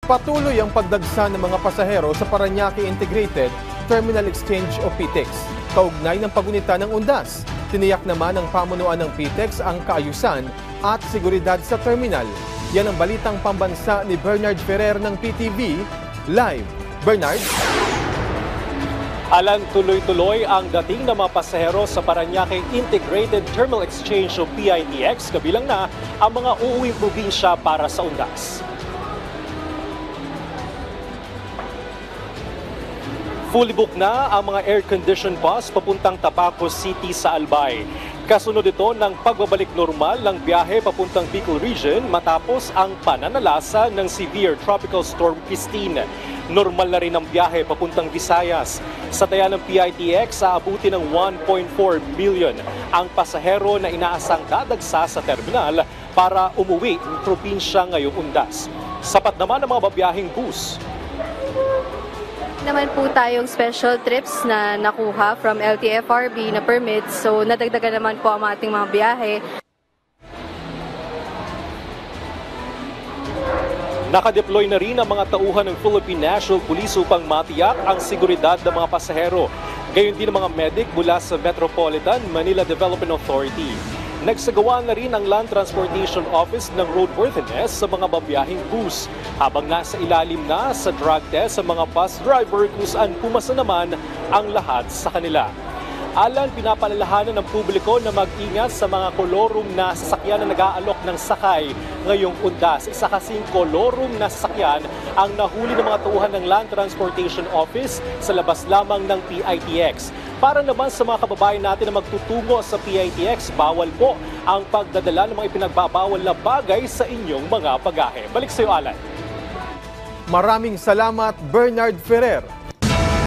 Patuloy ang pagdagsa ng mga pasahero sa Parañaque Integrated Terminal Exchange o PTEX. Kaugnay ng pagunita ng undas, tiniyak naman ng pamunuan ng PTEX ang kaayusan at seguridad sa terminal. Yan ang balitang pambansa ni Bernard Ferrer ng PTV. Live. Bernard? Alan, tuloy-tuloy ang dating ng mga pasahero sa Parañaque Integrated Terminal Exchange o PITX, kabilang na ang mga uuwing probinsya para sa undas. Fully booked na ang mga air-conditioned bus papuntang Tabaco City sa Albay. Kasunod ito ng pagbabalik normal ng biyahe papuntang Bicol Region matapos ang pananalasa ng severe tropical storm Christine. Normal na rin ang biyahe papuntang Visayas. Sa taya ng PITX, aabuti ng 1.4 million ang pasahero na inaasang dadagsa sa terminal para umuwi ng probinsya ngayong undas. Sapat naman ang mga babiyaheng bus. Naman po tayong special trips na nakuha from LTFRB na permits. So nadagdagan naman po ang ating mga biyahe. Nakadeploy na rin ang mga tauhan ng Philippine National Police upang matiyak ang seguridad ng mga pasahero. Gayon din ang mga medic mula sa Metropolitan Manila Development Authority. Nagsagawa na rin ang Land Transportation Office ng roadworthiness sa mga babiyahing bus, habang nasa ilalim na sa drug test sa mga bus driver kung saan pumasa naman ang lahat sa kanila. Alan, pinapaalalahanan ng publiko na mag-ingat sa mga kolorum na sasakyan na nag-aalok ng sakay ngayong undas. Isa kasing kolorum na sasakyan ang nahuli ng mga tauhan ng Land Transportation Office sa labas lamang ng PITX. Para naman sa mga kababayan natin na magtutungo sa PITX, bawal po ang pagdadala ng mga ipinagbabawal na bagay sa inyong mga bagahe. Balik sa iyo, Alan. Maraming salamat, Bernard Ferrer.